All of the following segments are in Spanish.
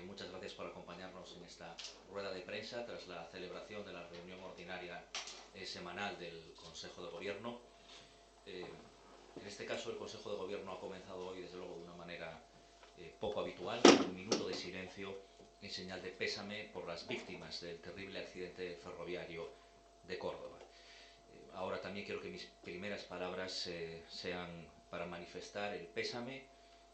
Muchas gracias por acompañarnos en esta rueda de prensa tras la celebración de la reunión ordinaria semanal del Consejo de Gobierno. En este caso, el Consejo de Gobierno ha comenzado hoy, desde luego, de una manera poco habitual, con un minuto de silencio en señal de pésame por las víctimas del terrible accidente ferroviario de Córdoba. Ahora también quiero que mis primeras palabras sean para manifestar el pésame,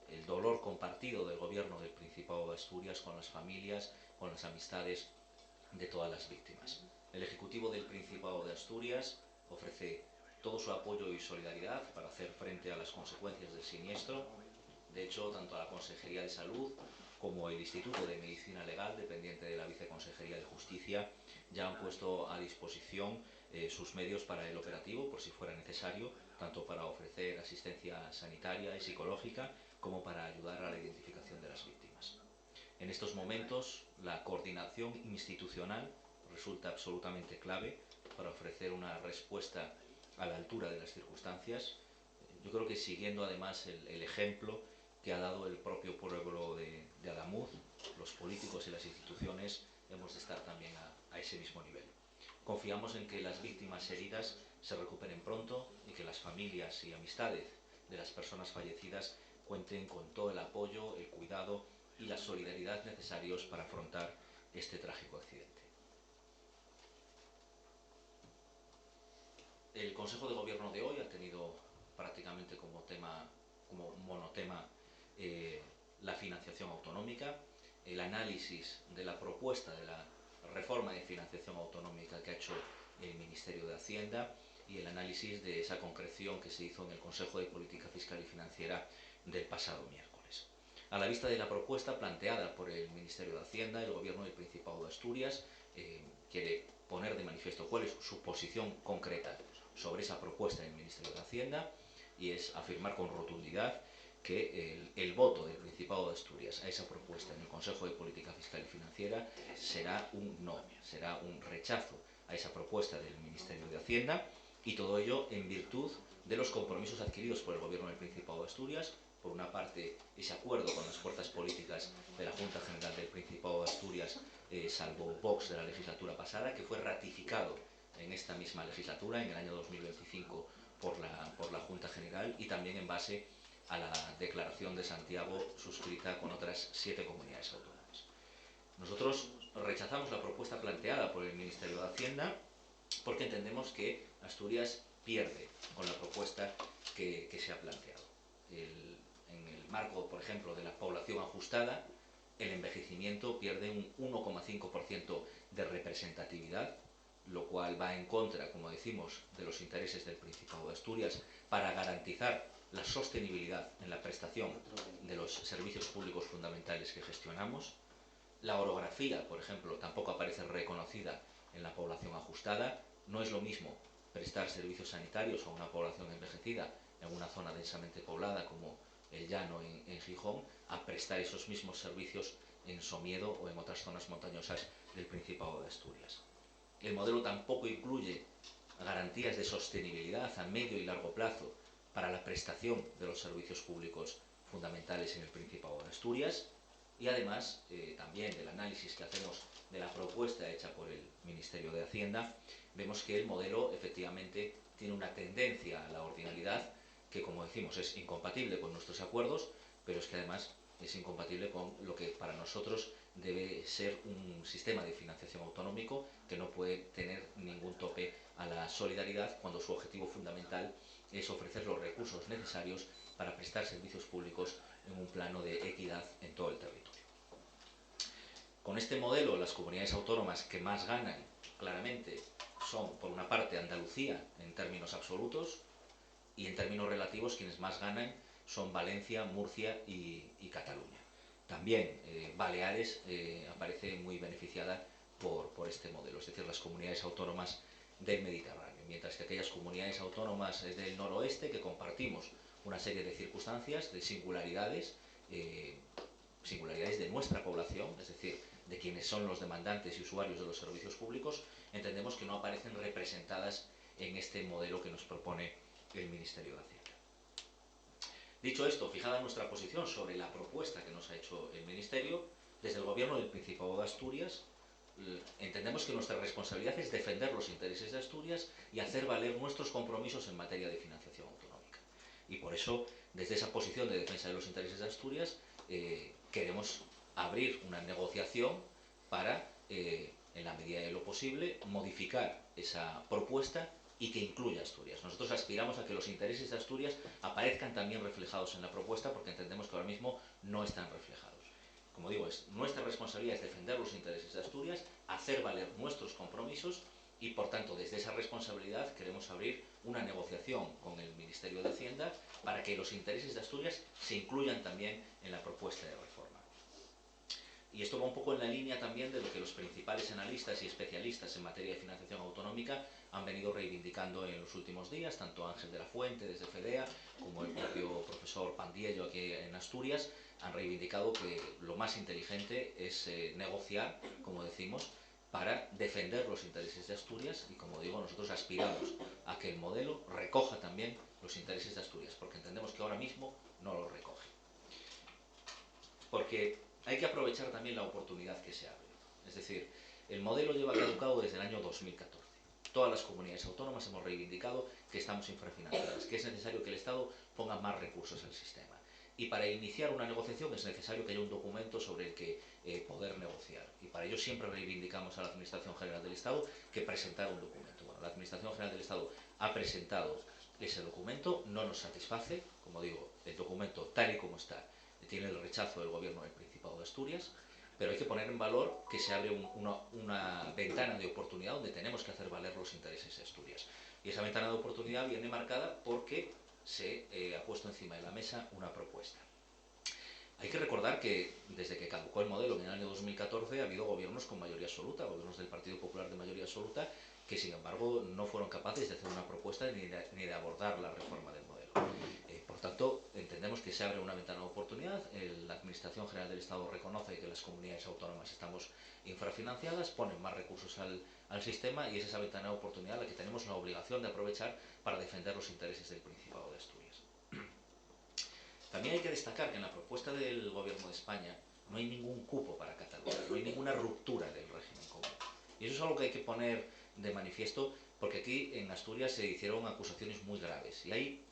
el dolor compartido del Gobierno del Principado de Asturias con las familias, con las amistades de todas las víctimas. El Ejecutivo del Principado de Asturias ofrece todo su apoyo y solidaridad para hacer frente a las consecuencias del siniestro. De hecho, tanto la Consejería de Salud como el Instituto de Medicina Legal, dependiente de la Viceconsejería de Justicia, ya han puesto a disposición sus medios para el operativo, por si fuera necesario, tanto para ofrecer asistencia sanitaria y psicológica, como para ayudar a la identificación de las víctimas. En estos momentos, la coordinación institucional resulta absolutamente clave para ofrecer una respuesta a la altura de las circunstancias. Yo creo que siguiendo además el ejemplo que ha dado el propio pueblo de Adamuz, los políticos y las instituciones hemos de estar también a ese mismo nivel. Confiamos en que las víctimas heridas se recuperen pronto y que las familias y amistades de las personas fallecidas cuenten con todo el apoyo, el cuidado y la solidaridad necesarios para afrontar este trágico accidente. El Consejo de Gobierno de hoy ha tenido prácticamente como monotema la financiación autonómica, el análisis de la propuesta de la reforma de financiación autonómica que ha hecho el Ministerio de Hacienda y el análisis de esa concreción que se hizo en el Consejo de Política Fiscal y Financiera del pasado miércoles. A la vista de la propuesta planteada por el Ministerio de Hacienda, el Gobierno del Principado de Asturias quiere poner de manifiesto cuál es su posición concreta sobre esa propuesta del Ministerio de Hacienda, y es afirmar con rotundidad que el voto del Principado de Asturias a esa propuesta en el Consejo de Política Fiscal y Financiera será un no, será un rechazo a esa propuesta del Ministerio de Hacienda, y todo ello en virtud de los compromisos adquiridos por el Gobierno del Principado de Asturias. Por una parte, ese acuerdo con las fuerzas políticas de la Junta General del Principado de Asturias, salvo Vox de la legislatura pasada, que fue ratificado en esta misma legislatura, en el año 2025, por la Junta General, y también en base a la Declaración de Santiago suscrita con otras 7 comunidades autónomas. Nosotros rechazamos la propuesta planteada por el Ministerio de Hacienda porque entendemos que Asturias pierde con la propuesta que se ha planteado. En el marco, por ejemplo, de la población ajustada, el envejecimiento pierde un 1,5% de representatividad, lo cual va en contra, como decimos, de los intereses del Principado de Asturias para garantizar la sostenibilidad en la prestación de los servicios públicos fundamentales que gestionamos. La orografía, por ejemplo, tampoco aparece reconocida en la población ajustada. No es lo mismo prestar servicios sanitarios a una población envejecida en una zona densamente poblada como el Llano en Gijón, a prestar esos mismos servicios en Somiedo o en otras zonas montañosas del Principado de Asturias. El modelo tampoco incluye garantías de sostenibilidad a medio y largo plazo para la prestación de los servicios públicos fundamentales en el Principado de Asturias, y además también del análisis que hacemos de la propuesta hecha por el Ministerio de Hacienda, vemos que el modelo efectivamente tiene una tendencia a la ordinalidad que, como decimos, es incompatible con nuestros acuerdos, pero es que además es incompatible con lo que para nosotros debe ser un sistema de financiación autonómico que no puede tener ningún tope a la solidaridad, cuando su objetivo fundamental es ofrecer los recursos necesarios para prestar servicios públicos en un plano de equidad en todo el territorio. Con este modelo, las comunidades autónomas que más ganan, claramente, son, por una parte, Andalucía en términos absolutos, y en términos relativos quienes más ganan son Valencia, Murcia y Cataluña. También Baleares aparece muy beneficiada por este modelo, es decir, las comunidades autónomas del Mediterráneo, mientras que aquellas comunidades autónomas del noroeste, que compartimos una serie de circunstancias, de singularidades de nuestra población, es decir, de quienes son los demandantes y usuarios de los servicios públicos, entendemos que no aparecen representadas en este modelo que nos propone el Ministerio de Hacienda. Dicho esto, fijada nuestra posición sobre la propuesta que nos ha hecho el Ministerio, desde el Gobierno del Principado de Asturias entendemos que nuestra responsabilidad es defender los intereses de Asturias y hacer valer nuestros compromisos en materia de financiación autonómica. Y por eso, desde esa posición de defensa de los intereses de Asturias, queremos abrir una negociación para, en la medida de lo posible, modificar esa propuesta y que incluya Asturias. Nosotros aspiramos a que los intereses de Asturias aparezcan también reflejados en la propuesta porque entendemos que ahora mismo no están reflejados. Como digo, es nuestra responsabilidad es defender los intereses de Asturias, hacer valer nuestros compromisos y, por tanto, desde esa responsabilidad queremos abrir una negociación con el Ministerio de Hacienda para que los intereses de Asturias se incluyan también en la propuesta de reforma. Y esto va un poco en la línea también de lo que los principales analistas y especialistas en materia de financiación autonómica han venido reivindicando en los últimos días, tanto Ángel de la Fuente desde FEDEA como el propio profesor Pandiello aquí en Asturias, han reivindicado que lo más inteligente es negociar, como decimos, para defender los intereses de Asturias y, como digo, nosotros aspiramos a que el modelo recoja también los intereses de Asturias, porque entendemos que ahora mismo no lo recoge. Porque hay que aprovechar también la oportunidad que se abre. Es decir, el modelo lleva caducado desde el año 2014. Todas las comunidades autónomas hemos reivindicado que estamos infrafinanciadas, que es necesario que el Estado ponga más recursos al sistema. Y para iniciar una negociación es necesario que haya un documento sobre el que poder negociar. Y para ello siempre reivindicamos a la Administración General del Estado que presentara un documento. Bueno, la Administración General del Estado ha presentado ese documento, no nos satisface, como digo, el documento tal y como está tiene el rechazo del Gobierno del Principado de Asturias, pero hay que poner en valor que se abre una ventana de oportunidad donde tenemos que hacer valer los intereses de Asturias. Y esa ventana de oportunidad viene marcada porque se ha puesto encima de la mesa una propuesta. Hay que recordar que desde que caducó el modelo en el año 2014 ha habido gobiernos con mayoría absoluta, gobiernos del Partido Popular de mayoría absoluta, que sin embargo no fueron capaces de hacer una propuesta ni de abordar la reforma del modelo. Por tanto, entendemos que se abre una ventana de oportunidad. La Administración General del Estado reconoce que las comunidades autónomas estamos infrafinanciadas, ponen más recursos al sistema y es esa ventana de oportunidad la que tenemos la obligación de aprovechar para defender los intereses del Principado de Asturias. También hay que destacar que en la propuesta del Gobierno de España no hay ningún cupo para Cataluña, no hay ninguna ruptura del régimen común. Y eso es algo que hay que poner de manifiesto porque aquí en Asturias se hicieron acusaciones muy graves y hay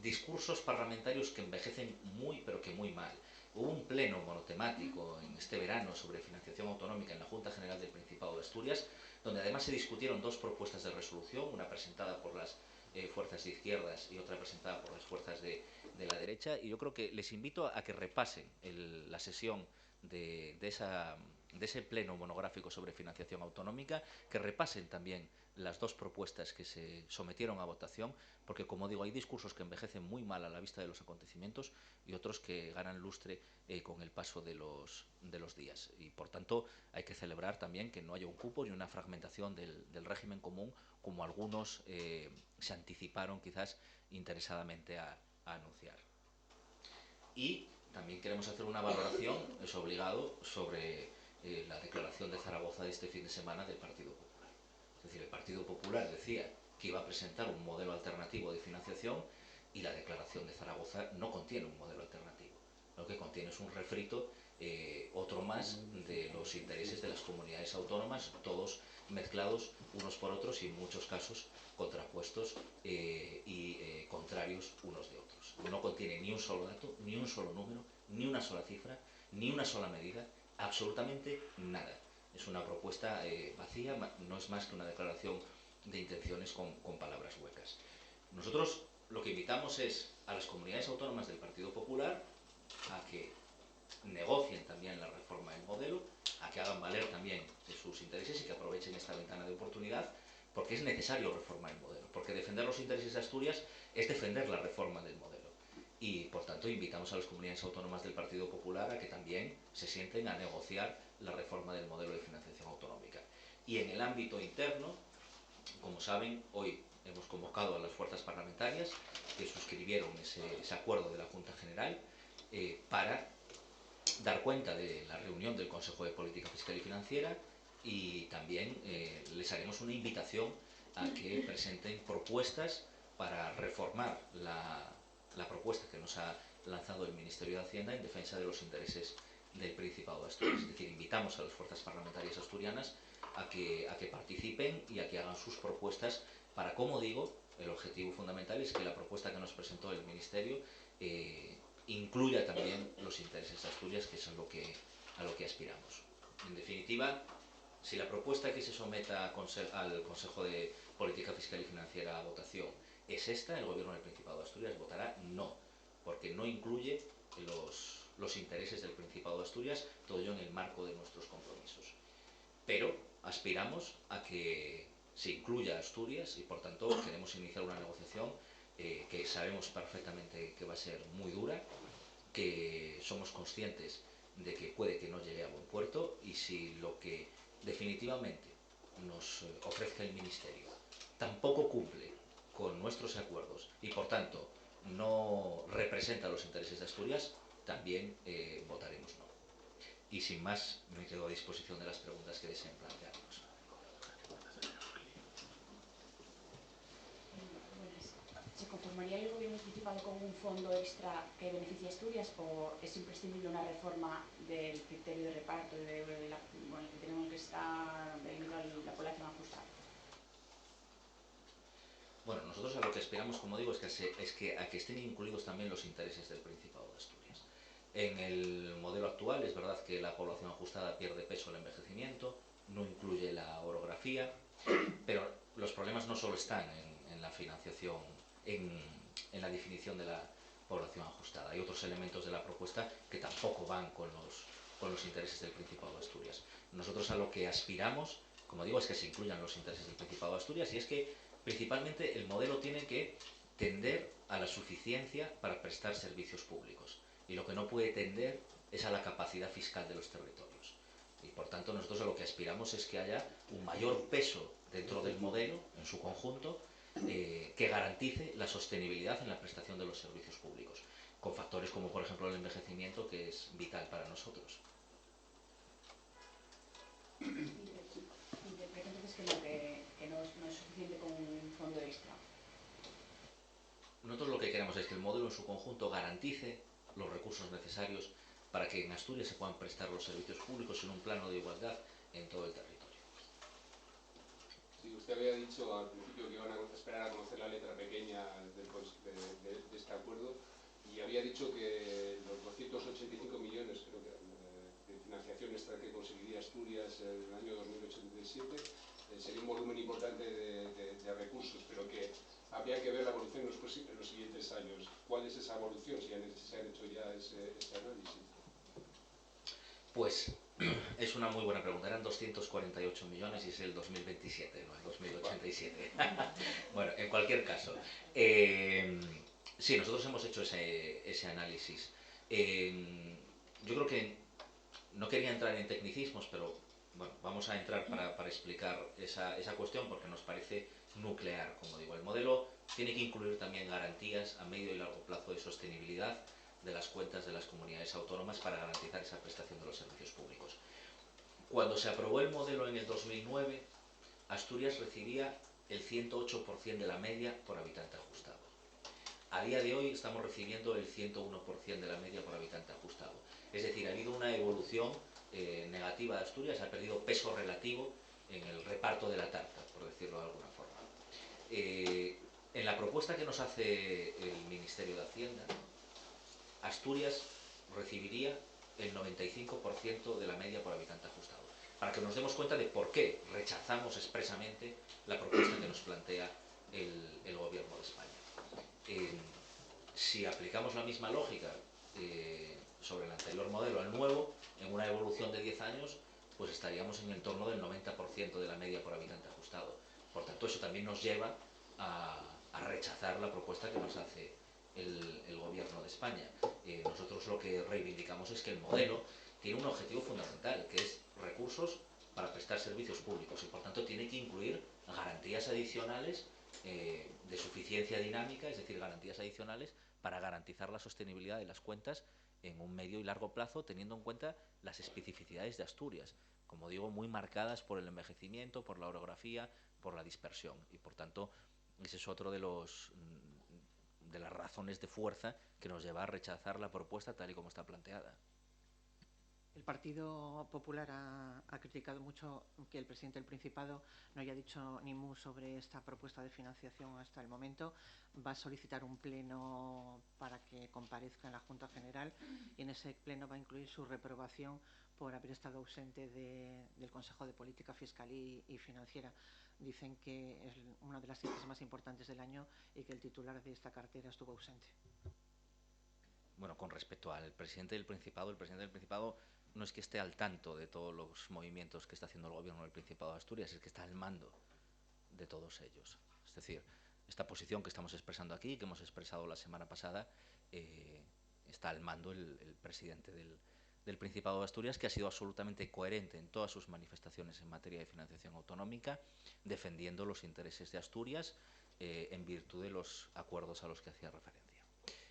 discursos parlamentarios que envejecen muy pero que muy mal. Hubo un pleno monotemático en este verano sobre financiación autonómica en la Junta General del Principado de Asturias, donde además se discutieron dos propuestas de resolución, una presentada por las fuerzas de izquierdas y otra presentada por las fuerzas de la derecha, y yo creo que les invito a que repasen la sesión de ese pleno monográfico sobre financiación autonómica, que repasen también las dos propuestas que se sometieron a votación, porque, como digo, hay discursos que envejecen muy mal a la vista de los acontecimientos y otros que ganan lustre con el paso de los días. Y, por tanto, hay que celebrar también que no haya un cupo ni una fragmentación del régimen común, como algunos se anticiparon quizás interesadamente a anunciar. Y también queremos hacer una valoración, es obligado, sobre la declaración de Zaragoza de este fin de semana del Partido Popular. Es decir, el Partido Popular decía que iba a presentar un modelo alternativo de financiación y la declaración de Zaragoza no contiene un modelo alternativo. Lo que contiene es un refrito, otro más, de los intereses de las comunidades autónomas, todos mezclados unos por otros y en muchos casos contrapuestos y contrarios unos de otros. No contiene ni un solo dato, ni un solo número, ni una sola cifra, ni una sola medida, absolutamente nada. Es una propuesta vacía, no es más que una declaración de intenciones con palabras huecas. Nosotros lo que invitamos es a las comunidades autónomas del Partido Popular a que negocien también la reforma del modelo, a que hagan valer también sus intereses y que aprovechen esta ventana de oportunidad, porque es necesario reformar el modelo, porque defender los intereses de Asturias es defender la reforma del modelo. Y, por tanto, invitamos a las comunidades autónomas del Partido Popular a que también se sienten a negociar la reforma del modelo de financiación autonómica. Y en el ámbito interno, como saben, hoy hemos convocado a las fuerzas parlamentarias que suscribieron ese acuerdo de la Junta General para dar cuenta de la reunión del Consejo de Política Fiscal y Financiera y también les haremos una invitación a que presenten propuestas para reformar la propuesta que nos ha lanzado el Ministerio de Hacienda en defensa de los intereses del Principado de Asturias. Es decir, invitamos a las fuerzas parlamentarias asturianas a que participen y a que hagan sus propuestas para, como digo, el objetivo fundamental es que la propuesta que nos presentó el Ministerio incluya también los intereses de Asturias, que es a lo que aspiramos. En definitiva, si la propuesta que se someta al Consejo de Política Fiscal y Financiera a votación es esta, el Gobierno del Principado de Asturias votará no, porque no incluye los intereses del Principado de Asturias, todo ello en el marco de nuestros compromisos. Pero aspiramos a que se incluya Asturias y, por tanto, queremos iniciar una negociación que sabemos perfectamente que va a ser muy dura, que somos conscientes de que puede que no llegue a buen puerto, y si lo que definitivamente nos ofrezca el Ministerio tampoco cumple con nuestros acuerdos y, por tanto, no representa los intereses de Asturias, también votaremos no. Y sin más, me quedo a disposición de las preguntas que deseen plantearnos. ¿Se conformaría el Gobierno Principado con un fondo extra que beneficie a Asturias o es imprescindible una reforma del criterio de reparto, que tenemos que estar delimitando la población ajustada? Bueno, nosotros a lo que aspiramos, como digo, es que a que estén incluidos también los intereses del Principado de Asturias. En el modelo actual es verdad que la población ajustada pierde peso al envejecimiento, no incluye la orografía, pero los problemas no solo están en la financiación, en la definición de la población ajustada. Hay otros elementos de la propuesta que tampoco van con los intereses del Principado de Asturias. Nosotros a lo que aspiramos, como digo, es que se incluyan los intereses del Principado de Asturias, y es que principalmente el modelo tiene que tender a la suficiencia para prestar servicios públicos, y lo que no puede tender es a la capacidad fiscal de los territorios. Y por tanto nosotros a lo que aspiramos es que haya un mayor peso dentro del modelo en su conjunto, que garantice la sostenibilidad en la prestación de los servicios públicos, con factores como por ejemplo el envejecimiento, que es vital para nosotros. Interpreto entonces que no es suficiente con un fondo extra. Nosotros lo que queremos es que el modelo en su conjunto garantice los recursos necesarios para que en Asturias se puedan prestar los servicios públicos en un plano de igualdad en todo el territorio. Sí, usted había dicho al principio que iban a esperar a conocer la letra pequeña de este acuerdo, y había dicho que los 285 millones, creo que de financiación extra que conseguiría Asturias en el año 2087, sería un volumen importante de recursos, pero que habría que ver la evolución en los siguientes años. ¿Cuál es esa evolución, si se han hecho ya ese análisis? Pues es una muy buena pregunta. Eran 248 millones y es el 2027, no el 2087. Bueno, en cualquier caso, sí, nosotros hemos hecho ese análisis. Yo creo que no quería entrar en tecnicismos, pero bueno, vamos a entrar para explicar esa cuestión, porque nos parece nuclear. Como digo, el modelo tiene que incluir también garantías a medio y largo plazo de sostenibilidad de las cuentas de las comunidades autónomas para garantizar esa prestación de los servicios públicos. Cuando se aprobó el modelo en el 2009, Asturias recibía el 108% de la media por habitante ajustado. A día de hoy estamos recibiendo el 101% de la media por habitante ajustado. Es decir, ha habido una evolución negativa de Asturias, ha perdido peso relativo en el reparto de la tarta, por decirlo de alguna forma. En la propuesta que nos hace el Ministerio de Hacienda, Asturias recibiría el 95% de la media por habitante ajustado, para que nos demos cuenta de por qué rechazamos expresamente la propuesta que nos plantea el Gobierno de España. Si aplicamos la misma lógica sobre el anterior modelo al nuevo, en una evolución de 10 años, pues estaríamos en el entorno del 90% de la media por habitante ajustado. Por tanto, eso también nos lleva a rechazar la propuesta que nos hace el Gobierno de España. Nosotros lo que reivindicamos es que el modelo tiene un objetivo fundamental, que es recursos para prestar servicios públicos, y por tanto tiene que incluir garantías adicionales de suficiencia dinámica, es decir, garantías adicionales para garantizar la sostenibilidad de las cuentas en un medio y largo plazo, teniendo en cuenta las especificidades de Asturias, como digo, muy marcadas por el envejecimiento, por la orografía, por la dispersión, y por tanto ese es otro de de las razones de fuerza que nos lleva a rechazar la propuesta tal y como está planteada. El Partido Popular ha criticado mucho que el presidente del Principado no haya dicho ni mu sobre esta propuesta de financiación hasta el momento. Va a solicitar un pleno para que comparezca en la Junta General y en ese pleno va a incluir su reprobación por haber estado ausente del Consejo de Política Fiscal y Financiera. Dicen que es una de las citas más importantes del año y que el titular de esta cartera estuvo ausente. Bueno, con respecto al presidente del Principado, el presidente del Principado no es que esté al tanto de todos los movimientos que está haciendo el gobierno del Principado de Asturias, es que está al mando de todos ellos. Es decir, esta posición que estamos expresando aquí, que hemos expresado la semana pasada, está al mando el presidente del Principado de Asturias, que ha sido absolutamente coherente en todas sus manifestaciones en materia de financiación autonómica, defendiendo los intereses de Asturias en virtud de los acuerdos a los que hacía referencia.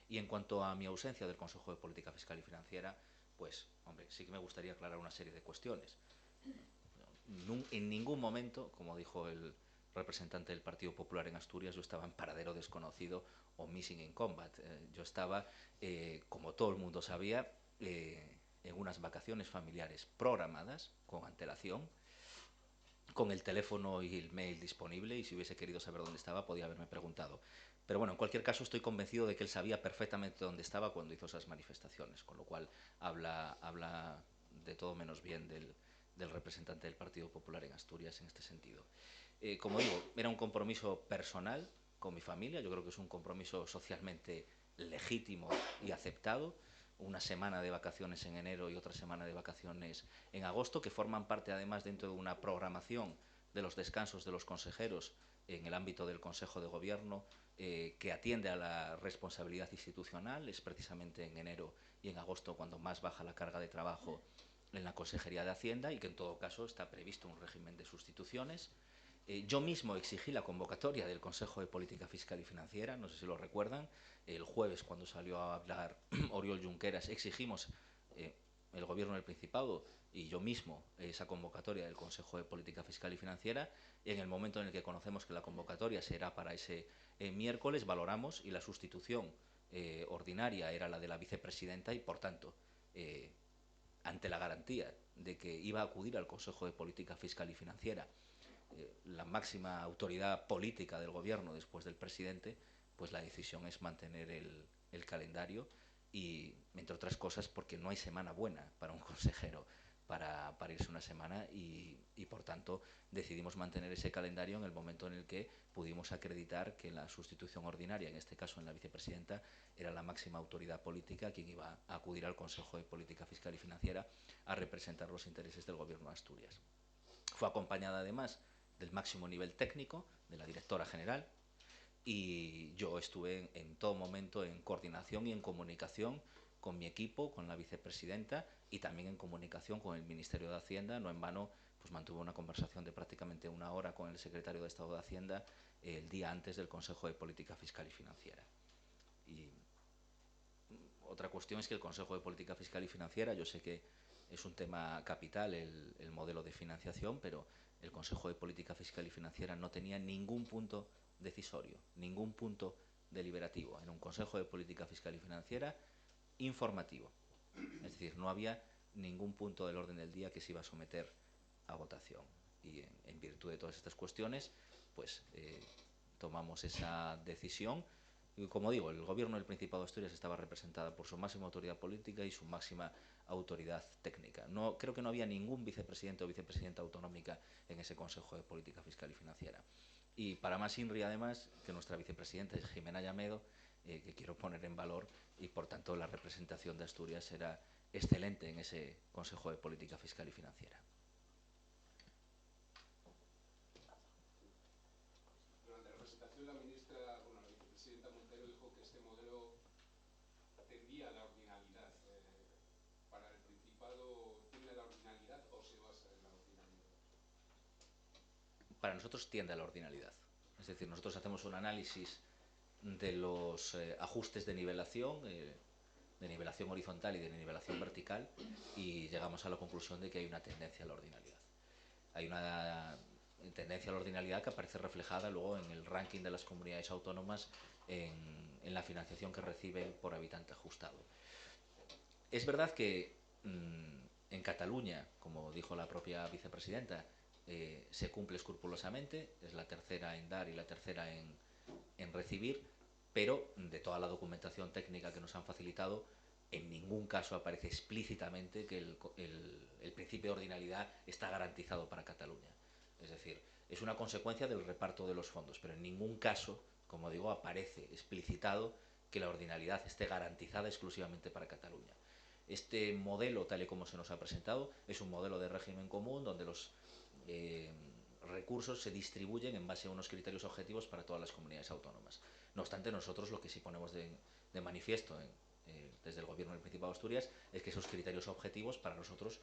Y en cuanto a mi ausencia del Consejo de Política Fiscal y Financiera, pues, hombre, sí que me gustaría aclarar una serie de cuestiones. En ningún momento, como dijo el representante del Partido Popular en Asturias, yo estaba en paradero desconocido o missing in combat. Yo estaba, como todo el mundo sabía, en unas vacaciones familiares programadas con antelación, con el teléfono y el mail disponible, y si hubiese querido saber dónde estaba podía haberme preguntado. Pero bueno, en cualquier caso estoy convencido de que él sabía perfectamente dónde estaba cuando hizo esas manifestaciones, con lo cual habla de todo menos bien del representante del Partido Popular en Asturias en este sentido. Como digo, era un compromiso personal con mi familia, yo creo que es un compromiso socialmente legítimo y aceptado, una semana de vacaciones en enero y otra semana de vacaciones en agosto, que forman parte además dentro de una programación de los descansos de los consejeros en el ámbito del Consejo de Gobierno, que atiende a la responsabilidad institucional. Es precisamente en enero y en agosto cuando más baja la carga de trabajo en la Consejería de Hacienda, y que en todo caso está previsto un régimen de sustituciones. Yo mismo exigí la convocatoria del Consejo de Política Fiscal y Financiera, no sé si lo recuerdan. El jueves, cuando salió a hablar Oriol Junqueras, exigimos, el Gobierno del Principado y yo mismo, esa convocatoria del Consejo de Política Fiscal y Financiera. En el momento en el que conocemos que la convocatoria será para ese miércoles, valoramos y la sustitución ordinaria era la de la vicepresidenta y, por tanto, ante la garantía de que iba a acudir al Consejo de Política Fiscal y Financiera la máxima autoridad política del gobierno después del presidente, pues la decisión es mantener el calendario, y entre otras cosas porque no hay semana buena para un consejero para irse una semana, y por tanto decidimos mantener ese calendario en el momento en el que pudimos acreditar que la sustitución ordinaria, en este caso en la vicepresidenta, era la máxima autoridad política quien iba a acudir al Consejo de Política Fiscal y Financiera a representar los intereses del gobierno de Asturias. Fue acompañada además del máximo nivel técnico, de la directora general, y yo estuve en todo momento en coordinación y en comunicación con mi equipo, con la vicepresidenta, y también en comunicación con el Ministerio de Hacienda. No en vano, pues mantuve una conversación de prácticamente una hora con el secretario de Estado de Hacienda el día antes del Consejo de Política Fiscal y Financiera. Y otra cuestión es que el Consejo de Política Fiscal y Financiera, yo sé que es un tema capital el modelo de financiación, pero el Consejo de Política Fiscal y Financiera no tenía ningún punto decisorio, ningún punto deliberativo. En un Consejo de Política Fiscal y Financiera informativo. Es decir, no había ningún punto del orden del día que se iba a someter a votación. Y en virtud de todas estas cuestiones, pues tomamos esa decisión. Y como digo, el gobierno del Principado de Asturias estaba representada por su máxima autoridad política y su máxima autoridad técnica. No, creo que no había ningún vicepresidente o vicepresidenta autonómica en ese Consejo de Política Fiscal y Financiera. Y para más INRI, además, que nuestra vicepresidenta es Jimena Llamedo, que quiero poner en valor, y por tanto la representación de Asturias era excelente en ese Consejo de Política Fiscal y Financiera. Durante la presentación la ministra, bueno, la vicepresidenta Montero dijo que este modelo tendía a la ordinalidad. ¿Para el Principado tiende a la ordinalidad o se basa en la ordinalidad? Para nosotros tiende a la ordinalidad. Es decir, nosotros hacemos un análisis de los ajustes de nivelación horizontal y de nivelación vertical, y llegamos a la conclusión de que hay una tendencia a la ordinalidad. Hay tendencia a la ordinalidad que aparece reflejada luego en el ranking de las comunidades autónomas en la financiación que reciben por habitante ajustado. Es verdad que en Cataluña, como dijo la propia vicepresidenta, se cumple escrupulosamente, es la tercera en dar y la tercera en recibir, pero de toda la documentación técnica que nos han facilitado, en ningún caso aparece explícitamente que el principio de ordinalidad está garantizado para Cataluña. Es decir, es una consecuencia del reparto de los fondos, pero en ningún caso, como digo, aparece explicitado que la ordinalidad esté garantizada exclusivamente para Cataluña. Este modelo, tal y como se nos ha presentado, es un modelo de régimen común donde los recursos se distribuyen en base a unos criterios objetivos para todas las comunidades autónomas. No obstante, nosotros lo que sí ponemos de manifiesto desde el Gobierno del Principado de Asturias es que esos criterios objetivos para nosotros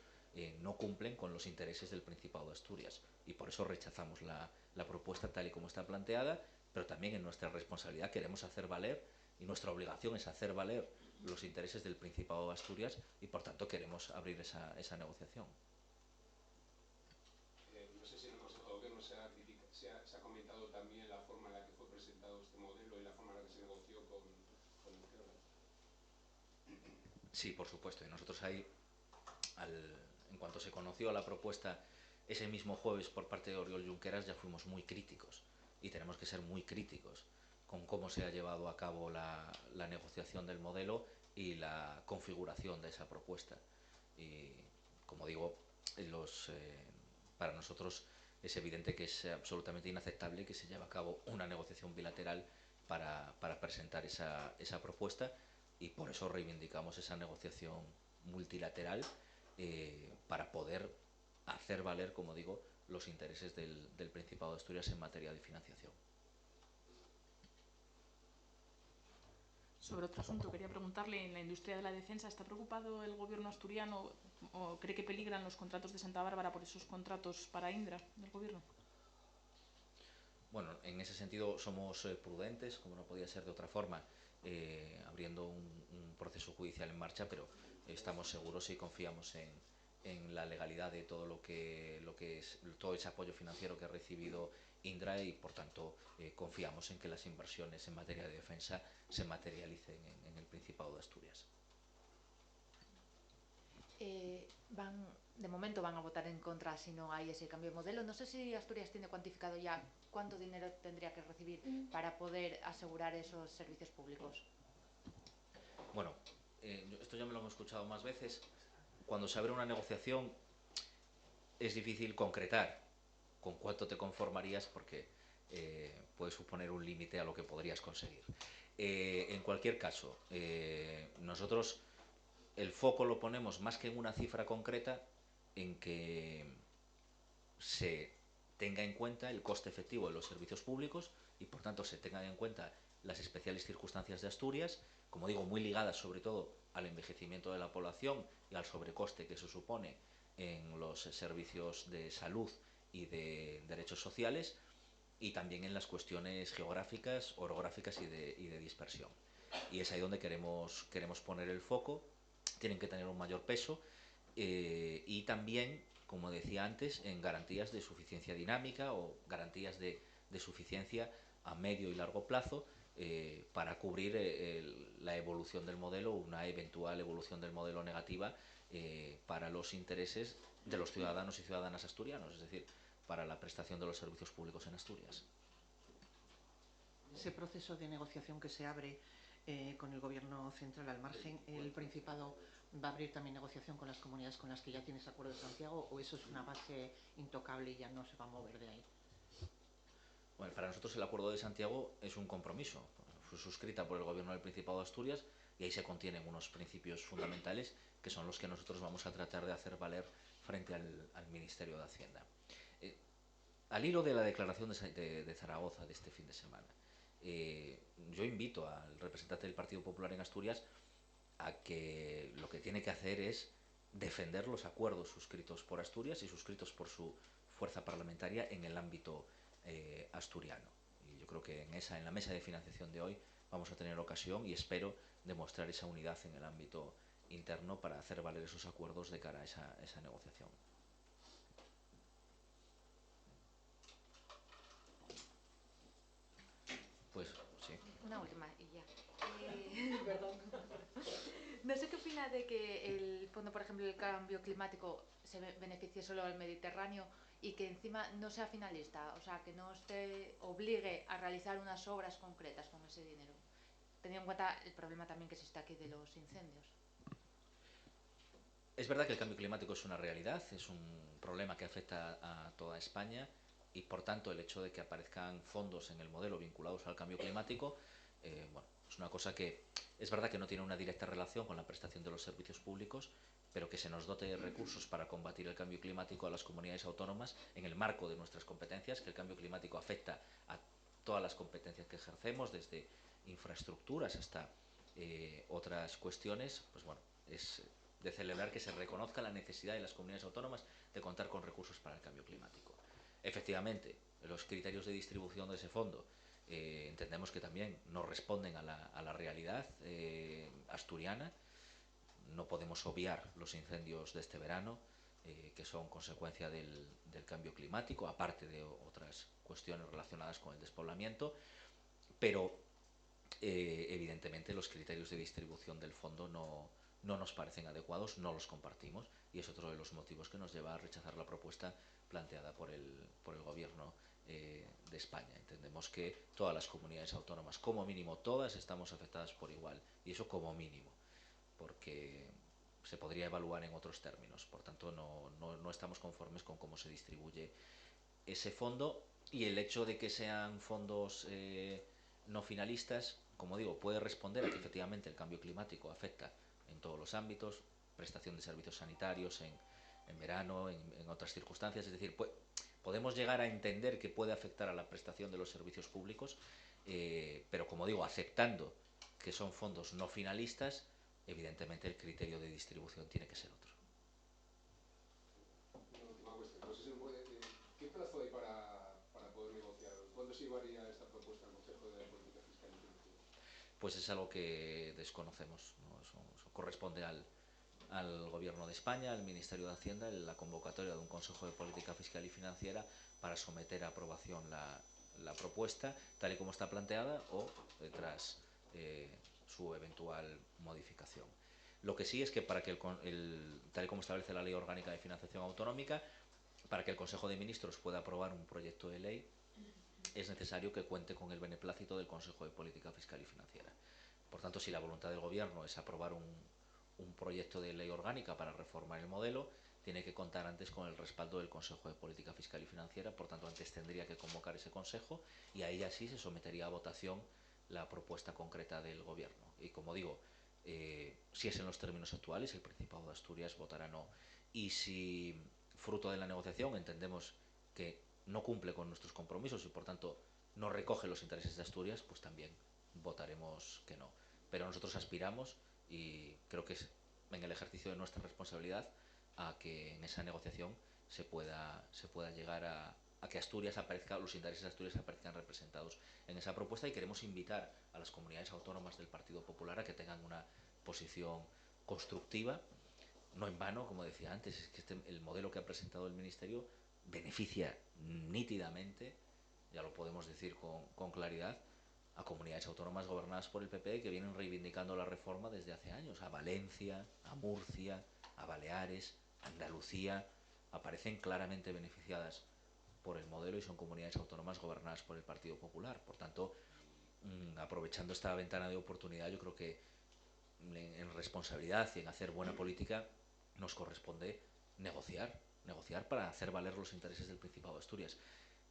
no cumplen con los intereses del Principado de Asturias y por eso rechazamos la propuesta tal y como está planteada, pero también en nuestra responsabilidad queremos hacer valer y nuestra obligación es hacer valer los intereses del Principado de Asturias y por tanto queremos abrir esa negociación. No sé si en el Consejo de Gobierno se ha comentado también la forma en la que fue presentado este modelo y la forma en la que se negoció con Izquierda. Sí, por supuesto. Y nosotros ahí, en cuanto se conoció la propuesta ese mismo jueves por parte de Oriol Junqueras, ya fuimos muy críticos. Y tenemos que ser muy críticos con cómo se ha llevado a cabo la negociación del modelo y la configuración de esa propuesta. Y, como digo, para nosotros es evidente que es absolutamente inaceptable que se lleve a cabo una negociación bilateral para presentar esa propuesta y por eso reivindicamos esa negociación multilateral para poder hacer valer, como digo, los intereses del Principado de Asturias en materia de financiación. Sobre otro asunto, quería preguntarle, en la industria de la defensa, ¿está preocupado el gobierno asturiano o cree que peligran los contratos de Santa Bárbara por esos contratos para Indra del gobierno? Bueno, en ese sentido somos prudentes, como no podía ser de otra forma, abriendo un proceso judicial en marcha, pero estamos seguros y confiamos en la legalidad de todo lo que es todo ese apoyo financiero que ha recibido Indra y por tanto confiamos en que las inversiones en materia de defensa se materialicen en el Principado de Asturias. De momento van a votar en contra si no hay ese cambio de modelo. No sé si Asturias tiene cuantificado ya cuánto dinero tendría que recibir para poder asegurar esos servicios públicos. Bueno, esto ya me lo hemos escuchado más veces. Cuando se abre una negociación es difícil concretar con cuánto te conformarías porque puede suponer un límite a lo que podrías conseguir. En cualquier caso, nosotros el foco lo ponemos más que en una cifra concreta, en que se tenga en cuenta el coste efectivo de los servicios públicos y por tanto se tengan en cuenta las especiales circunstancias de Asturias, como digo, muy ligadas sobre todo al envejecimiento de la población y al sobrecoste que se supone en los servicios de salud y de derechos sociales, y también en las cuestiones geográficas, orográficas y de dispersión. Y es ahí donde queremos poner el foco. Tienen que tener un mayor peso y también, como decía antes, en garantías de suficiencia dinámica o garantías de suficiencia a medio y largo plazo para cubrir la evolución del modelo, una eventual evolución del modelo negativa para los intereses de los ciudadanos y ciudadanas asturianos, es decir, para la prestación de los servicios públicos en Asturias. Ese proceso de negociación que se abre con el Gobierno central al margen, ¿el Principado va a abrir también negociación con las comunidades con las que ya tienes acuerdo de Santiago o eso es una base intocable y ya no se va a mover de ahí? Bueno, para nosotros el Acuerdo de Santiago es un compromiso. Fue suscrita por el Gobierno del Principado de Asturias y ahí se contienen unos principios fundamentales que son los que nosotros vamos a tratar de hacer valer frente al Ministerio de Hacienda. Al hilo de la declaración de Zaragoza de este fin de semana, yo invito al representante del Partido Popular en Asturias a que lo que tiene que hacer es defender los acuerdos suscritos por Asturias y suscritos por su fuerza parlamentaria en el ámbito asturiano. Y yo creo que en la mesa de financiación de hoy vamos a tener ocasión y espero demostrar esa unidad en el ámbito interno para hacer valer esos acuerdos de cara a esa negociación. una última y ya. Perdón. No sé qué opina de que el fondo, por ejemplo, del cambio climático se beneficie solo al Mediterráneo y que encima no sea finalista, o sea, que no se obligue a realizar unas obras concretas con ese dinero, teniendo en cuenta el problema también que existe aquí de los incendios. Es verdad que el cambio climático es una realidad, es un problema que afecta a toda España y por tanto el hecho de que aparezcan fondos en el modelo vinculados al cambio climático, bueno, es una cosa que es verdad que no tiene una directa relación con la prestación de los servicios públicos, pero que se nos dote de recursos para combatir el cambio climático a las comunidades autónomas en el marco de nuestras competencias, que el cambio climático afecta a todas las competencias que ejercemos, desde infraestructuras hasta otras cuestiones, pues bueno, es de celebrar que se reconozca la necesidad de las comunidades autónomas de contar con recursos para el cambio climático. Efectivamente, los criterios de distribución de ese fondo entendemos que también no responden a la realidad asturiana. No podemos obviar los incendios de este verano, que son consecuencia del cambio climático, aparte de otras cuestiones relacionadas con el despoblamiento, pero evidentemente los criterios de distribución del fondo no nos parecen adecuados, no los compartimos y es otro de los motivos que nos lleva a rechazar la propuesta planteada por el Gobierno de España. Entendemos que todas las comunidades autónomas, como mínimo todas, estamos afectadas por igual y eso como mínimo, porque se podría evaluar en otros términos. Por tanto, no estamos conformes con cómo se distribuye ese fondo y el hecho de que sean fondos no finalistas, como digo, puede responder a que efectivamente el cambio climático afecta en todos los ámbitos, prestación de servicios sanitarios en verano, en otras circunstancias, es decir, podemos llegar a entender que puede afectar a la prestación de los servicios públicos, pero como digo, aceptando que son fondos no finalistas, evidentemente el criterio de distribución tiene que ser otro. Una última cuestión, no sé si ¿qué plazo hay para poder negociar? ¿Cuándo se llevaría esta propuesta al Consejo de Política Fiscal y Financiera? Pues es algo que desconocemos, ¿no? Eso corresponde al Gobierno de España, al Ministerio de Hacienda, en la convocatoria de un Consejo de Política Fiscal y Financiera para someter a aprobación la propuesta tal y como está planteada o tras su eventual modificación. Lo que sí es que para que tal y como establece la Ley Orgánica de Financiación Autonómica, para que el Consejo de Ministros pueda aprobar un proyecto de ley, es necesario que cuente con el beneplácito del Consejo de Política Fiscal y Financiera. Por tanto, si la voluntad del Gobierno es aprobar un proyecto de ley orgánica para reformar el modelo, tiene que contar antes con el respaldo del Consejo de Política Fiscal y Financiera, por tanto antes tendría que convocar ese Consejo y ahí así se sometería a votación la propuesta concreta del Gobierno. Y como digo, si es en los términos actuales, el Principado de Asturias votará no. Y si fruto de la negociación entendemos que no cumple con nuestros compromisos y por tanto no recoge los intereses de Asturias, pues también votaremos que no. Pero nosotros aspiramos, y creo que es en el ejercicio de nuestra responsabilidad, a que en esa negociación se pueda llegar a que Asturias aparezca, los intereses de Asturias aparezcan representados en esa propuesta, y queremos invitar a las comunidades autónomas del Partido Popular a que tengan una posición constructiva. No en vano, como decía antes, es que el modelo que ha presentado el Ministerio beneficia nítidamente, ya lo podemos decir con claridad, a comunidades autónomas gobernadas por el PP que vienen reivindicando la reforma desde hace años. A Valencia, a Murcia, a Baleares, a Andalucía, aparecen claramente beneficiadas por el modelo y son comunidades autónomas gobernadas por el Partido Popular. Por tanto, aprovechando esta ventana de oportunidad, yo creo que en responsabilidad y en hacer buena política nos corresponde negociar para hacer valer los intereses del Principado de Asturias.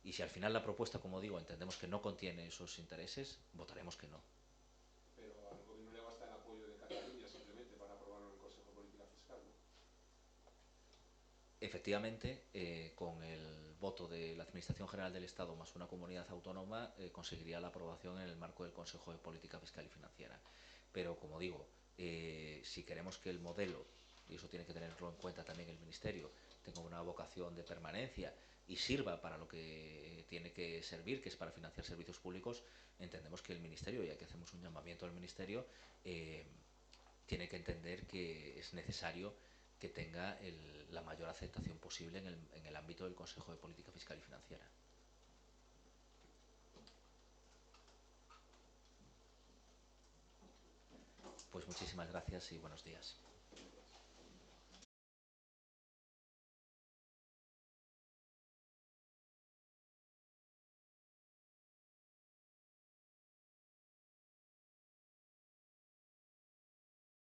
Y si al final la propuesta, como digo, entendemos que no contiene esos intereses, votaremos que no. Pero al Gobierno le basta el apoyo de Cataluña simplemente para aprobarlo en el Consejo de Política Fiscal, ¿no? Efectivamente, con el voto de la Administración General del Estado más una comunidad autónoma, conseguiría la aprobación en el marco del Consejo de Política Fiscal y Financiera. Pero, como digo, si queremos que el modelo, y eso tiene que tenerlo en cuenta también el Ministerio, tenga una vocación de permanencia y sirva para lo que tiene que servir, que es para financiar servicios públicos, entendemos que el Ministerio, ya que hacemos un llamamiento al Ministerio, tiene que entender que es necesario que tenga la mayor aceptación posible en el ámbito del Consejo de Política Fiscal y Financiera. pues muchísimas gracias y buenos días.